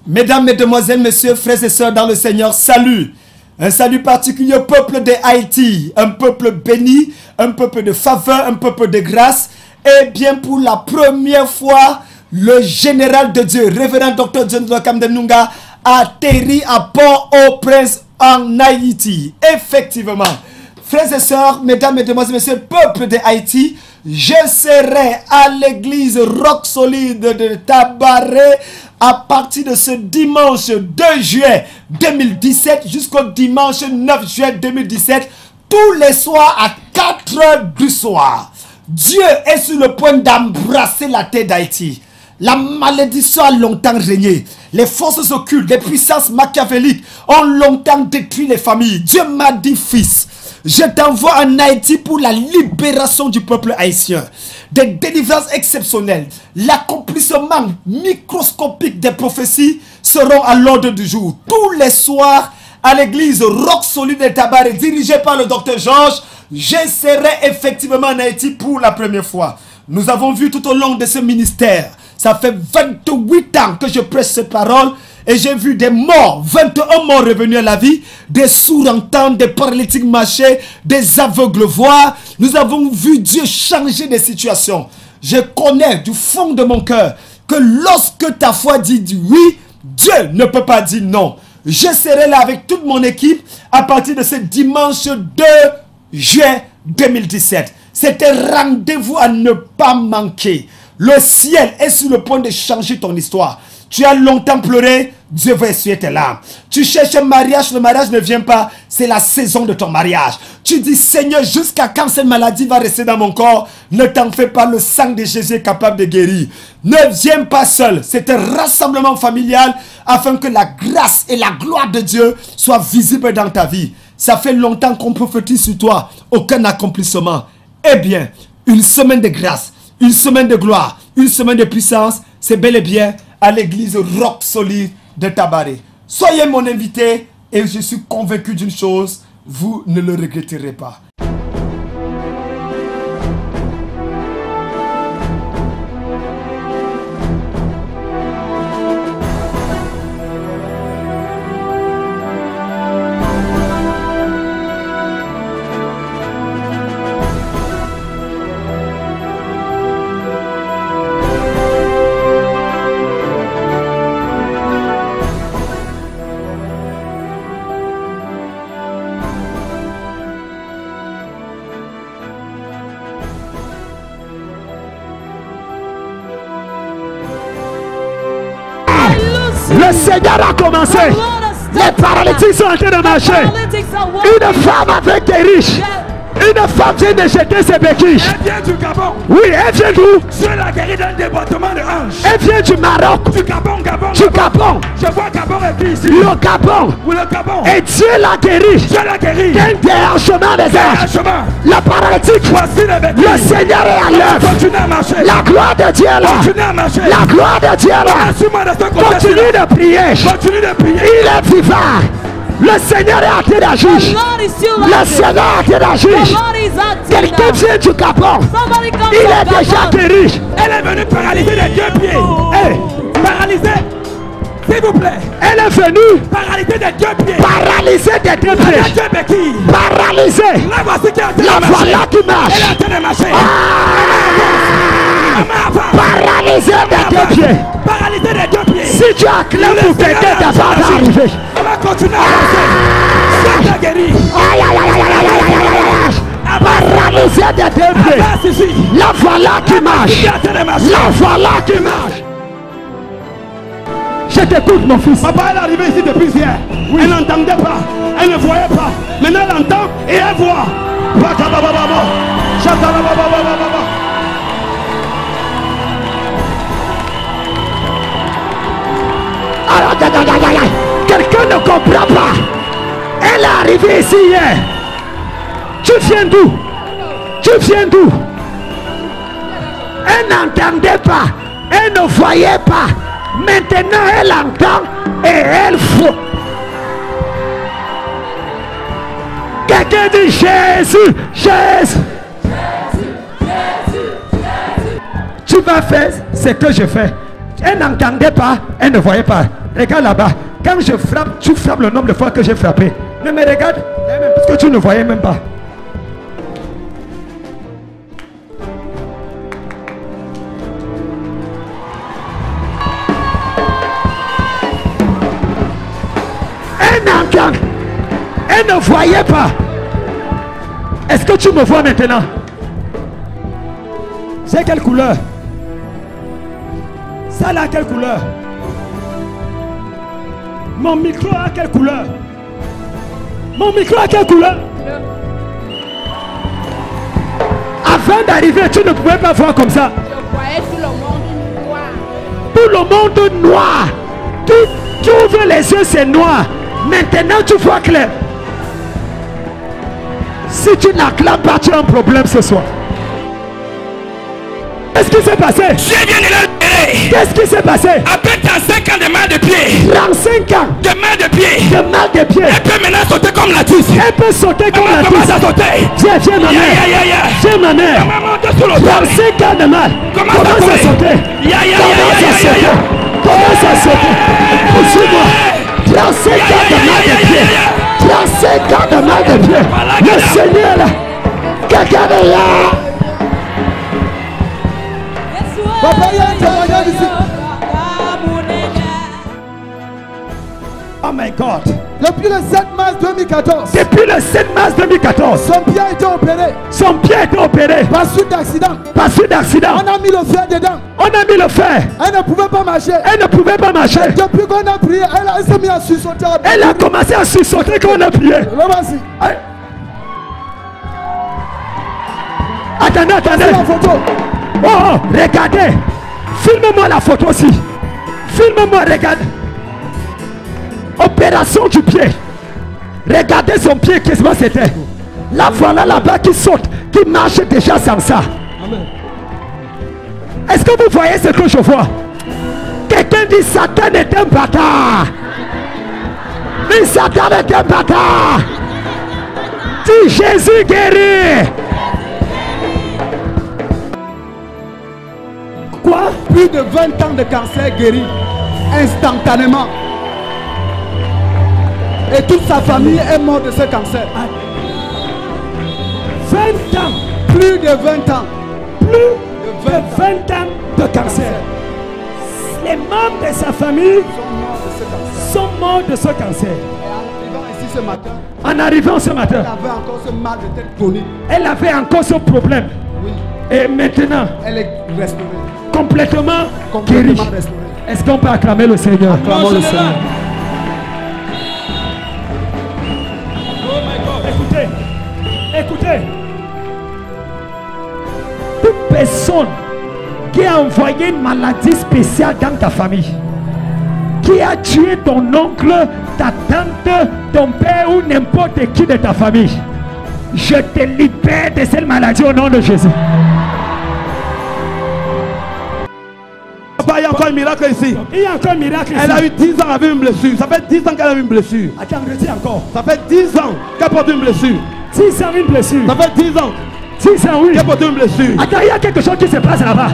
Mesdames, Mesdemoiselles, Messieurs, frères et sœurs dans le Seigneur, salut. Un salut particulier au peuple de Haïti, un peuple béni, un peuple de faveur, un peuple de grâce. Et bien pour la première fois, le général de Dieu, révérend Dr. John Kamdenunga, atterrit à Port-au-Prince en Haïti. Effectivement, frères et sœurs, mesdames, mesdemoiselles, messieurs, peuple de Haïti, je serai à l'église Rock Solide de Tabaré à partir de ce dimanche 2 juillet 2017 jusqu'au dimanche 9 juillet 2017, tous les soirs à 4 h du soir. Dieu est sur le point d'embrasser la terre d'Haïti. La malédiction a longtemps régné. Les forces occultes, les puissances machiavéliques ont longtemps détruit les familles. Dieu m'a dit, fils, je t'envoie en Haïti pour la libération du peuple haïtien. Des délivrances exceptionnelles, l'accomplissement microscopique des prophéties seront à l'ordre du jour. Tous les soirs, à l'église Rock Solide de Tabaré, dirigée par le docteur Georges, je serai effectivement en Haïti pour la première fois. Nous avons vu tout au long de ce ministère, ça fait 28 ans que je prêche cette parole et j'ai vu des morts, 21 morts revenus à la vie, des sourds-entendants, des paralytiques marcher, des aveugles voir. Nous avons vu Dieu changer des situations. Je connais du fond de mon cœur que lorsque ta foi dit oui, Dieu ne peut pas dire non. Je serai là avec toute mon équipe à partir de ce dimanche 2 juillet 2017. C'est un rendez-vous à ne pas manquer. Le ciel est sur le point de changer ton histoire. Tu as longtemps pleuré, Dieu va essuyer tes larmes. Tu cherches un mariage, le mariage ne vient pas, c'est la saison de ton mariage. Tu dis, Seigneur, jusqu'à quand cette maladie va rester dans mon corps? Ne t'en fais pas, le sang de Jésus est capable de guérir. Ne viens pas seul, c'est un rassemblement familial afin que la grâce et la gloire de Dieu soient visibles dans ta vie. Ça fait longtemps qu'on prophétise sur toi, aucun accomplissement. Eh bien, une semaine de grâce, une semaine de gloire, une semaine de puissance, c'est bel et bien à l'église Rock Solide de Tabaré. Soyez mon invité et je suis convaincu d'une chose, vous ne le regretterez pas. Le Seigneur a commencé. Les paralytiques sont en train de marcher. Une femme avec des riches. Une femme vient de jeter ses béquilles. Elle vient du Gabon. Oui, elle vient d'où? Je l'ai guérie dans le département de Ange. Elle vient du Maroc. Du Gabon, Gabon. Du Gabon. Je vois Gabon et puis ici. Le Gabon. Oui, le Gabon. Et Dieu l'a guéri. Dieu l'a guéri. D'un déhanchement des anges. La paralytique. Voici les béquilles. Le Seigneur est à l'œuvre. Continue à marcher. La gloire de Dieu est là. Continue à marcher. La gloire de Dieu est là. Continue de prier. Continue de prier. Il est vivant. Le Seigneur est en train d'agir. Le Seigneur est en train d'agir. Quelqu'un vient du Gabon. Il est déjà guéri. Elle est venue paralyser les deux pieds. Hey, paralysée. S'il vous plaît. Elle est venue paralyser des deux pieds. Paralyser des deux pieds. Paralysée. La voici qui est en train de La marcher. voilà qui marche. Elle est en train de marcher. Paralysée des deux pieds. Paralysée des deux pieds. Si tu as clé pour quelqu'un d'avant d'arriver. On va continuer à marcher. Ça guéri. Aïe aïe aïe aïe aïe aïe aïe aïe. Paralysée des deux pieds. La voilà qui marche. La voilà qui marche. Je t'écoute mon fils. Papa, elle est arrivée ici depuis hier. Oui. Elle n'entendait pas. Elle ne voyait pas. Maintenant elle entend et elle voit. Quelqu'un ne comprend pas. Elle est arrivée ici hier. Tu viens d'où? Tu viens d'où? Elle n'entendait pas. Elle ne voyait pas. Maintenant elle entend et elle faut. Quelqu'un dit Jésus, Jésus. Tu vas faire ce que je fais. Elle n'entendait pas, elle ne voyait pas. Regarde là-bas. Quand je frappe, tu frappes le nombre de fois que j'ai frappé. Ne me regarde. Parce que tu ne voyais même pas. Un enfant. Elle ne voyait pas. Est-ce que tu me vois maintenant? C'est quelle couleur? Ça là, quelle couleur? Mon micro a quelle couleur? Mon micro a quelle couleur? Avant d'arriver, tu ne pouvais pas voir comme ça. Je voyais tout le monde noir. Tout le monde noir. Tu ouvres les yeux, c'est noir. Maintenant, tu vois clair. Si tu n'acclames pas, tu as un problème ce soir. Qu'est-ce qui s'est passé? Je viens de le libérer. Qu'est-ce qui s'est passé? Après 35 ans de mal de pied. 35 ans De mal de pied. de mal de pied. Elle peut maintenant sauter comme la tisse. Elle peut sauter comme la Comment tisse. ça sauter? Viens ma mère. Viens ma mère. Comment monter sur le sol? 35 ans de mal. Comment Comment ça ça sauter? Comment ça sauter? Poursuis-moi. 35 ans de mal de pied. 35 ans de mal de pied. Le Seigneur là. Quelqu'un de là. Papa, il y a un témoignage ici. Oh my God. Depuis le 7 mars 2014, Depuis le 7 mars 2014, son pied a été opéré son pied a été opéré par suite d'accident. par suite d'accident. On a mis le fer dedans. On a mis le fer. Elle ne pouvait pas marcher. Elle ne pouvait pas marcher. Depuis qu'on a prié, elle s'est mise à sursauter. Elle a commencé à sursauter quand on a prié. Là, vas-y. Attendez, C'est attendez. la photo. Oh, regardez. Filme-moi la photo aussi. Filme-moi, regarde. Opération du pied. Regardez son pied, qu'est-ce que c'était. Là, voilà là-bas qui saute, qui marche déjà sans ça. Est-ce que vous voyez ce que je vois? Quelqu'un dit Satan est un bâtard. Dit Satan est un bâtard. Dit Jésus guérit. Quoi? Plus de 20 ans de cancer guéri instantanément. Et toute sa famille est morte de ce cancer. 20 ans. Plus de 20 ans. Plus de 20 ans de cancer. Les membres de sa famille sont morts de ce cancer. Et en arrivant ici ce matin, En arrivant ce matin, elle avait encore ce mal de tête chronique. elle avait encore ce problème. Oui, Et maintenant, elle est restaurée. complètement Complètement guérie. restaurée. Est-ce qu'on peut acclamer le Seigneur? Acclamons le Seigneur. Écoutez, écoutez. Toute personne qui a envoyé une maladie spéciale dans ta famille, qui a tué ton oncle, ta tante, ton père ou n'importe qui de ta famille, je te libère de cette maladie au nom de Jésus. Papa, il y a encore un miracle ici. Il y a encore un miracle ici. Elle a eu 10 ans avec une blessure. Ça fait 10 ans qu'elle a eu une blessure. Attends, retiens encore. Ça fait 10 ans qu'elle porte une blessure. 10 ans, une blessure. Ça fait 10 ans 10 ans, oui. qu'elle porte une blessure. Attends, il y a quelque chose qui se passe là-bas.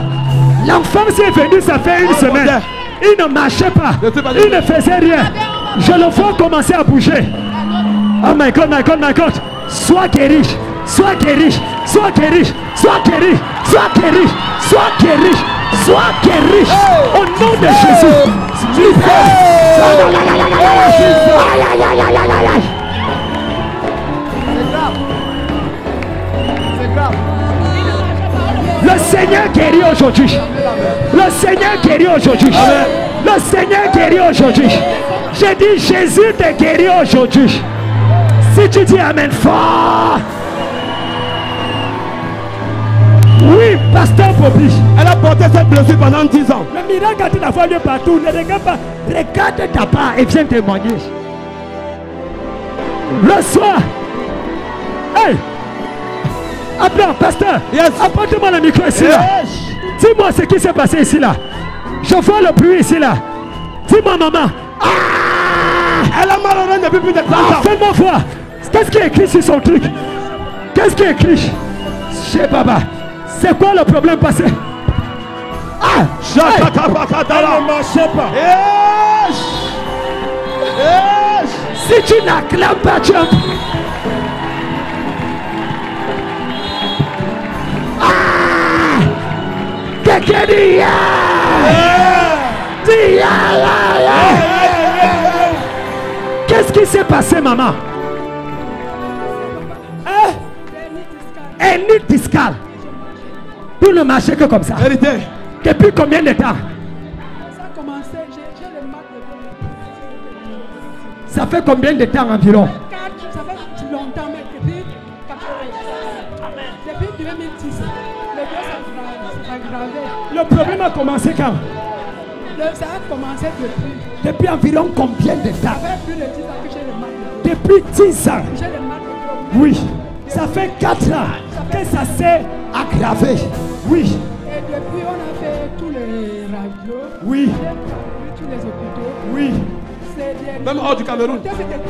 L'enfant s'est venu, ça fait une semaine. Père. Il ne marchait pas. Je sais pas. Il ne faisait rien. Je le vois commencer à bouger. Oh my God, my God, my God. Sois guéri. Sois guéri. Sois guéri. Sois guéri. Sois guéri. Sois guéri. Sois guéri. Au nom de Jésus. C'est grave. Le Seigneur guérit aujourd'hui. Le Seigneur guérit aujourd'hui. Le Seigneur guérit aujourd'hui. J'ai dit Jésus te guérit aujourd'hui. Si tu dis Amen fort. Oui, pasteur Bobby. Elle a porté cette blessure pendant 10 ans. Le miracle a la fois lieu partout. Ne regarde pas. Regarde ta part et viens témoigner. Le soir. Hey! Attends, pasteur. Yes. Apporte-moi le micro ici là. Dis-moi ce qui s'est passé ici là. Je vois le bruit ici là. Dis-moi maman. Elle a mal au rein depuis plus de 30 ans. Fais-moi voir. Qu'est-ce qui est écrit sur son truc? Qu'est-ce qui est écrit? Je sais pas. C'est quoi le problème passé? Ah! Elle ne marchait pas. Si tu n'acclames pas, tu as... Ah! Quelqu'un dit yeah! Dis yeah! Qu'est-ce qui s'est passé, maman? Hein? Un nid fiscal. Tout ne marchait que comme ça. Vérité. Depuis combien de temps? Ça a commencé, j'ai le mat de Ça fait combien de temps environ? 4, ça fait longtemps, mais depuis 80. Depuis 2010, le Dieu s'est aggravé. Le problème a commencé quand? Ça a commencé Depuis environ combien de temps? ça fait plus de 10 ans que j'ai le mat de Depuis 10 ans. J'ai le mat de Oui. Ça fait 4 ans que ça s'est aggravé. Oui. Et depuis, on a fait tous les radios. Oui. J'ai parcouru tous les hôpitaux. Oui. C'est des... Même hors du Cameroun. On s'est étonné.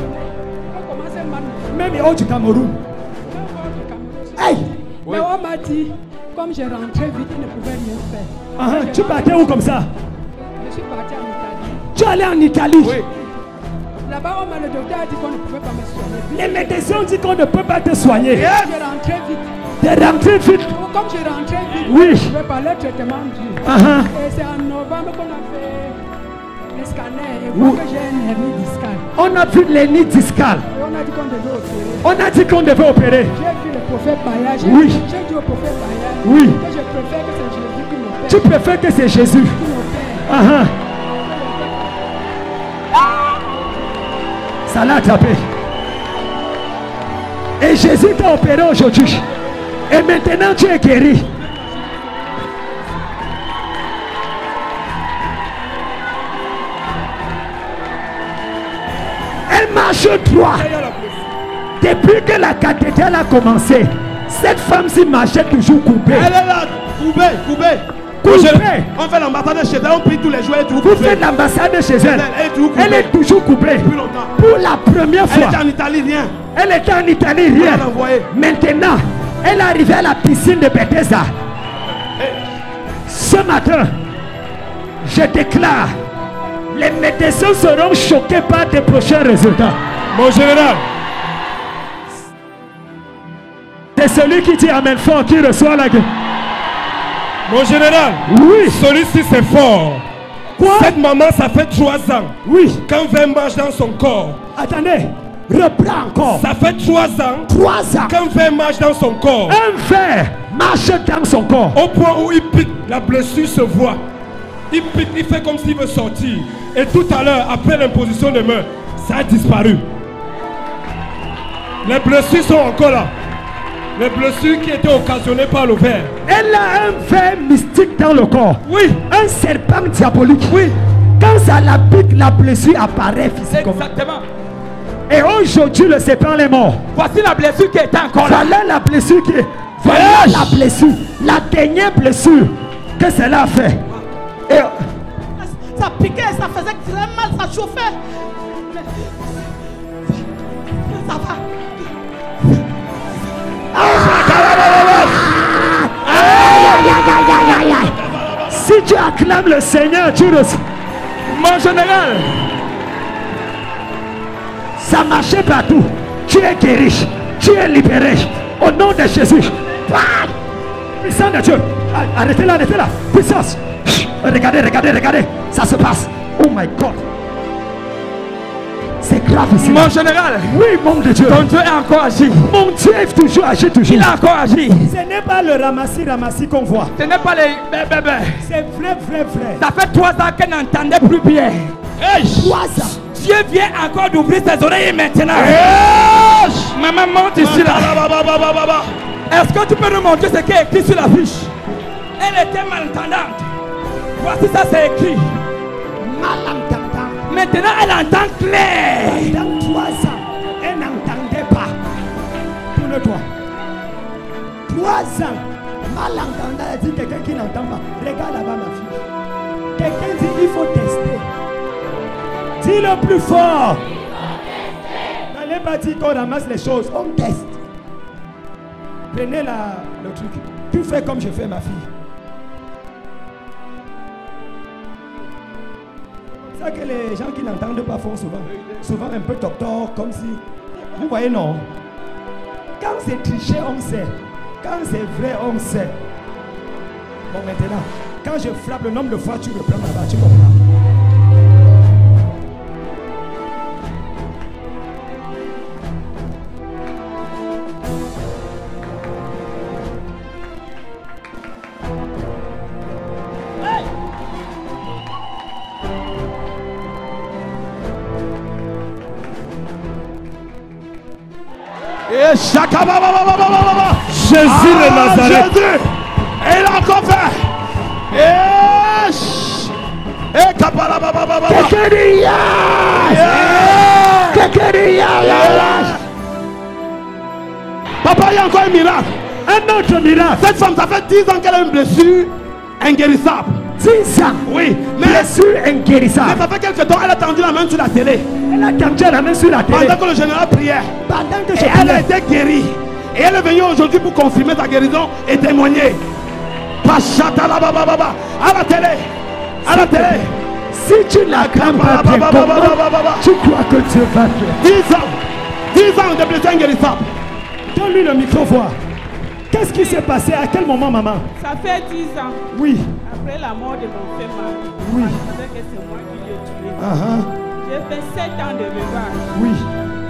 On commençait mal. Même hors du Cameroun. Même hors du Cameroun. Hey! Mais on m'a dit, comme j'ai rentré vite, il ne pouvait rien faire. Ah, tu partais où comme ça? Je suis parti en Italie. Tu allais en Italie? Oui. Là-bas, le docteur a dit qu'on ne pouvait pas me soigner. Les médecins ont dit qu'on ne peut pas te soigner. J'ai rentré vite. Tu es rentré vite. Comme j'ai rentré vite, Oui. je vais parler traitement dur. Et c'est en novembre qu'on a fait les scanners et Oui. voir que j'ai une hernie discale. On a vu l'hernie discale. Et on a dit qu'on devait opérer. On a dit qu'on devait opérer. J'ai vu le prophète Baya. Oui. J'ai dit au prophète Baya Oui. que je préfère que c'est Jésus qui m'opère. Tu préfères que c'est Jésus. Qui m'opère. Ça l'a attrapé. Et Jésus t'a opéré aujourd'hui. Et maintenant tu es guéri. Elle marche droit. Depuis que la cathédrale a commencé, cette femme-ci marchait toujours coupée. Elle est là, coupée. Coupée. On fait l'ambassade chez elle, on prie tous les jours, elle est toujours Vous coupée. faites l'ambassade chez elle. Elle est toujours coupée. Elle est toujours coupée. Depuis longtemps. Pour la première Elle fois. était en Italie, rien. Elle était en Italie, rien. On l'a envoyée. Maintenant, elle est arrivée à la piscine de Bethesda. Ce matin, je déclare, les médecins seront choqués par tes prochains résultats. Mon général. C'est celui qui dit Amen fort qui reçoit la gueule. Mon général. Oui. Celui-ci c'est fort. Quoi? Cette maman, ça fait 3 ans. Oui. Quand vin marche dans son corps. Attendez, reprends encore. Ça fait 3 ans. 3 ans. Quand vin marche dans son corps. Un ver marche dans son corps. Au point où il pique, la blessure se voit. Il pique, il fait comme s'il veut sortir. Et tout à l'heure, après l'imposition de main, ça a disparu. Les blessures sont encore là. Les blessures qui étaient occasionnées par le ver. Elle a un ver mystique dans le corps. Oui. Un serpent diabolique. Oui. Quand ça la pique, la blessure apparaît physiquement. Exactement. Et aujourd'hui, le serpent est mort. Voici la blessure qui est encore là. Voilà la blessure qui est. Voilà la blessure. La dernière blessure que cela a fait. Et Ça piquait, ça faisait très mal, ça chauffait. Ça va. si tu acclames le Seigneur, tu reçois. Mon général. Ça marchait partout. Tu es guéri. Tu es libéré. Au nom de Jésus. Puissance de Dieu. Arrêtez-la, arrêtez-la. Puissance. Regardez, regardez, regardez. Ça se passe. Oh my God. C'est grave ici. Mon général. Oui, mon Dieu. Ton Dieu est encore agi. Mon Dieu est toujours agi, toujours. Il a encore agi. Ce n'est pas le ramassis qu'on voit. Ce n'est pas les bébés. C'est vrai, vrai, vrai. Ça fait 3 ans qu'elle n'entendait plus bien. Hey. 3 ans. Dieu vient encore d'ouvrir ses oreilles maintenant. Maman, monte ici là. Est-ce que tu peux nous montrer ce qui est écrit sur la fiche? Elle était malentendante. Voici ça, c'est écrit. Malentendante. Maintenant, elle entend clair. Dans 3 ans, elle n'entendait pas. Tourne-toi. 3 ans. Malentendant, elle dit quelqu'un qui n'entend pas. Regarde là-bas, ma fille. Quelqu'un dit il faut tester. Dis le plus fort. N'allez pas dire qu'on ramasse les choses. On teste. Prenez le truc. Tu fais comme je fais, ma fille. ça que les gens qui n'entendent pas font souvent. Souvent un peu toc-toc, comme si... Vous voyez, non? Quand c'est triché, on sait. Quand c'est vrai, on sait. Bon, maintenant, quand je frappe le nombre de fois, tu reprends là-bas, tu comprends? Jésus de Nazareth. Jésus. Et il a encore fait. Papa, il y a encore un miracle. Un autre miracle. Cette femme, ça fait 10 ans qu'elle a une blessure inguérissable. 10 ans. Oui, mais Blessure inguérissable. ça fait quelque temps, elle a tendu la main sur la télé. Elle a tendu la main sur la télé. Pendant que le général priait. Pendant que Et je elle a priais. été guérie. Et elle est venue aujourd'hui pour confirmer sa guérison et témoigner. Pachata la baba baba. À la télé. À la télé. Si tu n'acclames pas bien, comment tu crois que Dieu va faire? 10 ans. 10 ans de blessure inguérissable. Donne-lui le micro, voir. Qu'est-ce qui s'est passé? À quel moment, maman? Ça fait 10 ans. Oui. Après la mort de mon frère Marie, Oui. on disait que c'est moi qui l'ai tué. J'ai fait 7 ans de veuvage. Oui.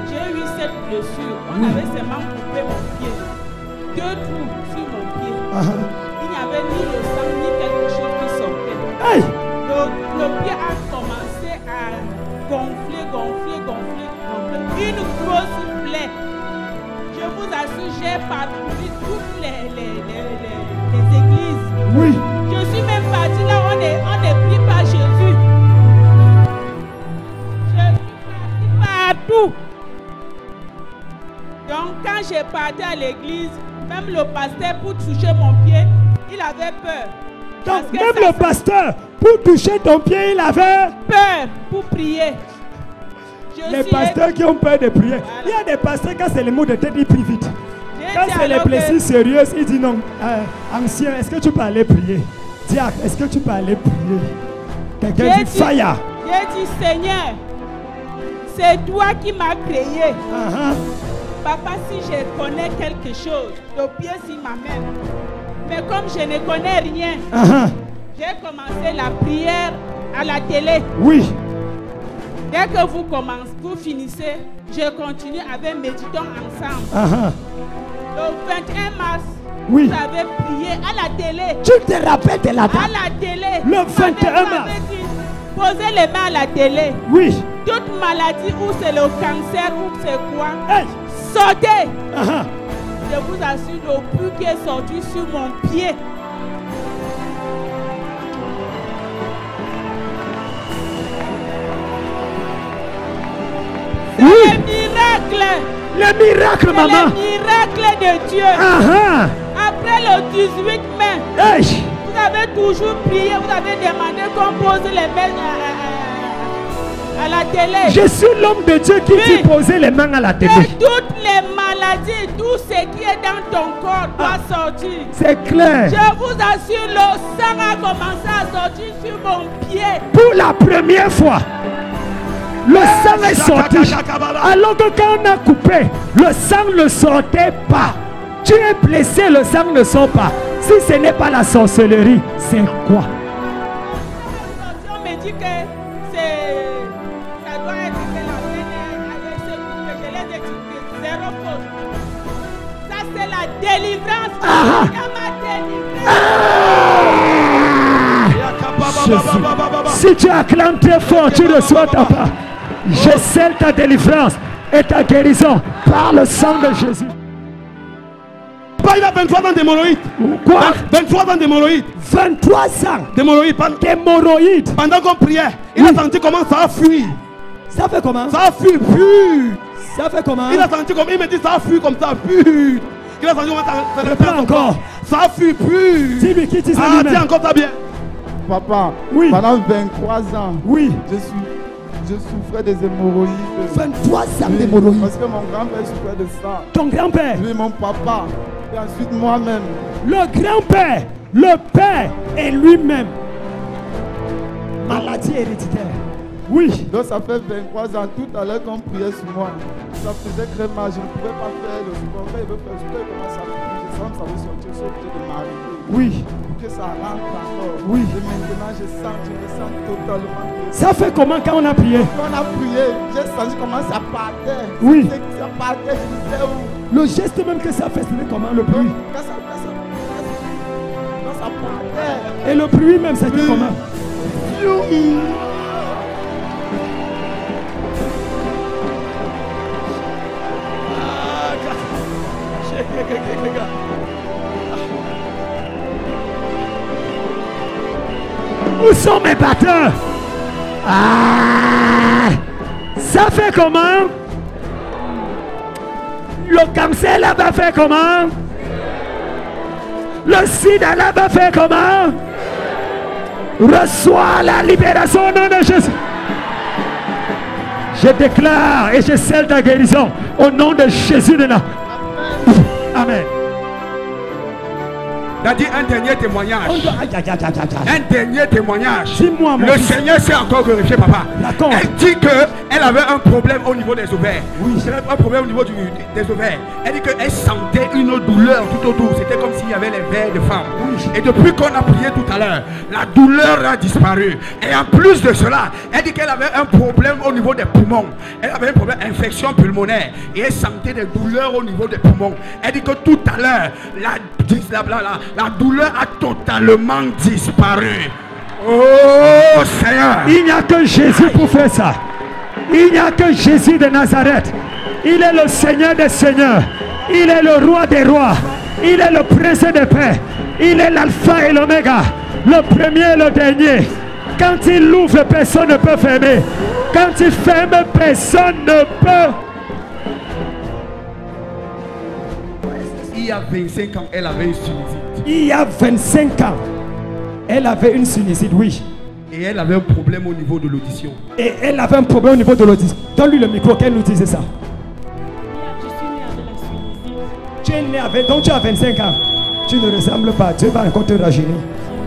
J'ai eu cette blessure. On avait seulement coupé mon pied. 2 trous sur mon pied. Il n'y avait ni le sang ni quelque chose qui sortait. Hey! Le pied a commencé à gonfler. Une grosse plaie. Je vous assure, j'ai parcouru toutes les églises. Oui. Je suis même partie là, on est pris par Jésus. Je suis partie partout. Donc quand j'ai parti à l'église, même le pasteur pour toucher mon pied, il avait peur. Donc, Parce que même ça le pasteur, pour toucher ton pied, il avait peur pour prier. Je les suis- pasteurs qui ont peur de prier. Voilà. Il y a des pasteurs, quand c'est les mots de tête, ils prient vite. J'ai Quand dit c'est les alors que- blessures sérieuses, il dit non. Ancien, est-ce que tu peux aller prier? Diacre, est-ce que tu peux aller prier? Quelqu'un J'ai dit dit- fire. J'ai dit, Seigneur, c'est toi qui m'as créé. Papa, si je connais quelque chose, le pied sur ma main. Mais comme je ne connais rien, j'ai commencé la prière à la télé. Oui. Dès que vous finissez, je continue avec Méditons ensemble. Le 21 mars, Oui. vous avez prié à la télé. Tu te rappelles de la À date? la télé. Le Vous 21 m'avez mars. dit, posez les mains à la télé. Oui. Toute maladie, ou c'est le cancer, ou c'est quoi, Hey. sortez. Je vous assure, le plus qui est sorti sur mon pied. C'est le miracle. Le miracle, C'est maman. le miracle de Dieu. Après le 18 mai, Hey. vous avez toujours prié, vous avez demandé qu'on pose les mains à la télé. Je suis l'homme de Dieu qui dit poser les mains à la télé. Que toutes les maladies, tout ce qui est dans ton corps doit sortir. C'est clair. Je vous assure, le sang a commencé à sortir sur mon pied. Pour la première fois, le sang est sorti. Alors que quand on a coupé, le sang ne sortait pas. Tu es blessé, le sang ne sort pas. Si ce n'est pas la sorcellerie, c'est quoi? On me dit que ça doit être que la veine avec ce que je l'ai dit, zéro faute. Ça c'est la délivrance. Il y a ma délivrance. Jésus. Si tu acclames très fort, tu reçois ta part. Je scelle ta délivrance et ta guérison par le sang de Jésus. Papa, il a 23 ans d'hémorroïdes. Quoi? 23 ans d'hémorroïdes. 23 ans D'hémorroïdes. d'hémorroïdes. Pendant qu'on priait, il a senti comment ça a fui. Ça fait comment? Ça a fui. Puis. Ça fait comment? Il a senti comme, il me dit ça a fui comme ça. Puis. Il a senti comment ça Reprends encore. Ça a fui. Puis. Dis-lui qui dit ça Ah, lui-même. tiens encore ça bien. Papa, Oui. pendant 23 ans, Oui. je souffrais des hémorroïdes. 23 ans Oui, d'hémorroïdes. Parce que mon grand-père souffrait de ça. Ton grand-père, Oui, mon papa. Et ensuite moi-même. le grand-père, le père et lui-même. Maladie héréditaire. Oui. Donc ça fait 23 ans, tout à l'heure qu'on priait sur moi. Ça faisait très mal, je ne pouvais pas faire le sport. Quand il veut faire le sport, il commence à prier. Je sens que ça veut sortir, je suis obligé de m'arrêter. Oui. Que ça rentre encore. Oui. Et maintenant, je me sens totalement guéri. Ça fait comment quand on a prié? Quand on a prié, j'ai senti comment ça partait. Oui. Ça partait, je disais où? Le geste même que ça fait, c'était comment le bruit? Quand ça partait. Et le bruit même, c'était comment? Où sont mes batteurs? Ah, ça fait comment? Le cancer là-bas fait comment? Le sida là-bas fait comment? Reçois la libération au nom de Jésus. Je déclare et je scelle ta guérison au nom de Jésus de Nazareth. Amen. Il dit un dernier témoignage. Un dernier témoignage. Dis-moi, mon le fils. Seigneur s'est encore glorifié, papa. D'accord. Elle dit qu'elle avait un problème au niveau des ovaires. Oui. Elle avait un problème au niveau des ovaires. Elle dit qu'elle sentait une douleur tout autour. C'était comme s'il y avait les vers de femme. Oui. Et depuis qu'on a prié tout à l'heure, la douleur a disparu. Et en plus de cela, elle dit qu'elle avait un problème au niveau des poumons. Elle avait un problème d'infection pulmonaire. Et elle sentait des douleurs au niveau des poumons. Elle dit que tout à l'heure, la douleur a totalement disparu. Oh Seigneur. Il n'y a que Jésus pour faire ça. Il n'y a que Jésus de Nazareth. Il est le Seigneur des Seigneurs. Il est le Roi des Rois. Il est le Prince de paix. Il est l'Alpha et l'Oméga. Le premier et le dernier. Quand il ouvre, personne ne peut fermer. Quand il ferme, personne ne peut. Il y a 25 ans, elle avait une sinusite. Il y a 25 ans, elle avait une sinusite, oui. Et elle avait un problème au niveau de l'audition. Et elle avait un problème au niveau de l'audition. Donne-lui le micro, qu'elle nous disait ça. Je suis née avec la sinusite. Tu es né avec, donc tu as 25 ans. Tu ne ressembles pas, Dieu va encore te rajeunir.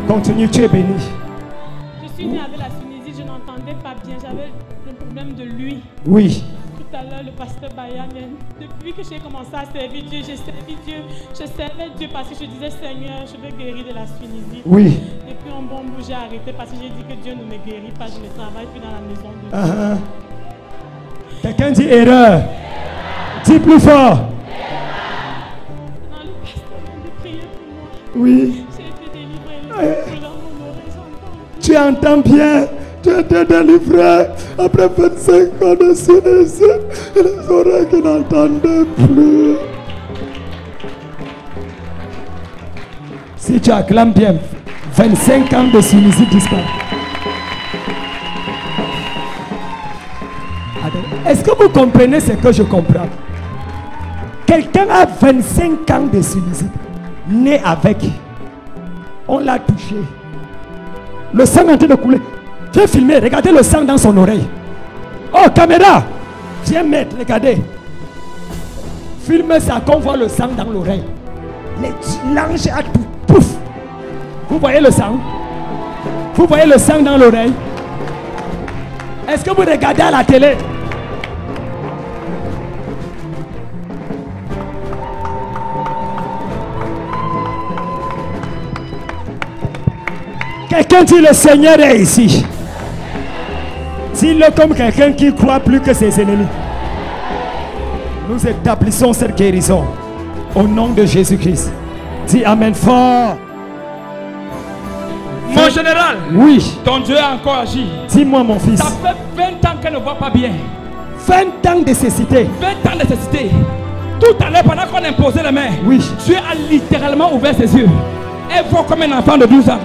Continue, tu es béni. Je suis née avec la sinusite, je n'entendais pas bien, j'avais le problème de l'ouïe. Oui. Tout à l'heure, le pasteur Bayan, depuis que j'ai commencé à servir Dieu, j'ai servi Dieu, je servais Dieu parce que je disais Seigneur, je veux guérir de la sinusite. Oui. Depuis un bon bout, j'ai arrêté parce que j'ai dit que Dieu ne me guérit pas, je ne travaille plus dans la maison de Dieu. Quelqu'un dit erreur. Dis plus fort. Non, le pasteur vient de prier pour moi. Oui. J'ai été délivrée, dans mon oreille, j'entends. Tu entends bien. Tu as été délivré après 25 ans de sinusite. Et les oreilles qui n'entendaient plus. Si tu acclames bien, 25 ans de sinusite disparaît. Est-ce que vous comprenez ce que je comprends? Quelqu'un a 25 ans de sinusite, né avec. On l'a touché. Le sang est en train de couler. Viens filmer, regardez le sang dans son oreille. Oh, caméra! Viens mettre, regardez. Filme ça, qu'on voit le sang dans l'oreille. L'ange a tout. Pouf! Vous voyez le sang? Vous voyez le sang dans l'oreille? Est-ce que vous regardez à la télé? Quelqu'un dit le Seigneur est ici. Dis-le comme quelqu'un qui croit plus que ses ennemis. Nous établissons cette guérison au nom de Jésus-Christ. Dis Amen fort. Mon général, oui. Ton Dieu a encore agi. Dis-moi mon fils. Ça fait 20 ans qu'elle ne va pas bien. 20 ans de cécité. 20 ans de cécité. Tout à l'heure, pendant qu'on imposait les mains, oui. Dieu a littéralement ouvert ses yeux. Elle voit comme un enfant de 12 ans.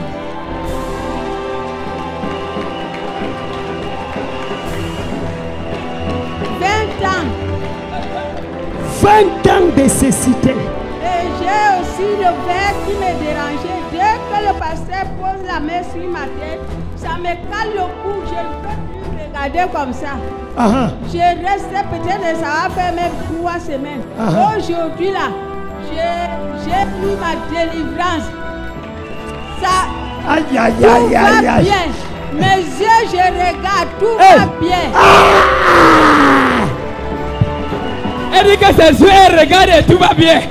De cécité. Et j'ai aussi le verre qui me dérangeait. Dès que le pasteur pose la main sur ma tête, ça me cale le cou. Je ne peux plus regarder comme ça. Je restais peut-être, ça va faire même 3 semaines. Aujourd'hui là, j'ai eu ma délivrance. Ça aïe. Mes yeux, je regarde, tout va bien. Elle dit que ses yeux, elle regarde et tout va bien.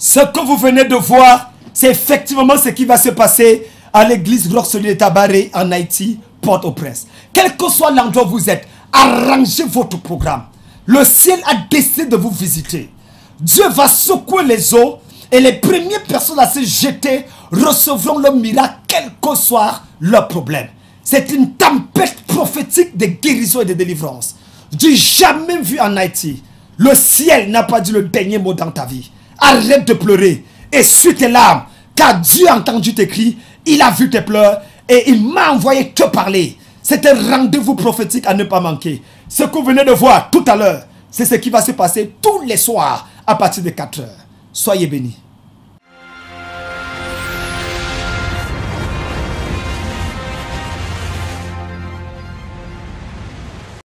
Ce que vous venez de voir, c'est effectivement ce qui va se passer à l'église Rock Solide Tabaré en Haïti, Port-au-Prince. Quel que soit l'endroit où vous êtes, arrangez votre programme. Le ciel a décidé de vous visiter. Dieu va secouer les eaux et les premières personnes à se jeter recevront le miracle, quel que soit leur problème. C'est une tempête prophétique de guérison et de délivrance. Du jamais vu en Haïti. Le ciel n'a pas dit le dernier mot dans ta vie. Arrête de pleurer, essuie tes larmes, car Dieu a entendu tes cris, il a vu tes pleurs et il m'a envoyé te parler. C'est un rendez-vous prophétique à ne pas manquer. Ce que vous venez de voir tout à l'heure, c'est ce qui va se passer tous les soirs à partir de 4 heures. Soyez bénis.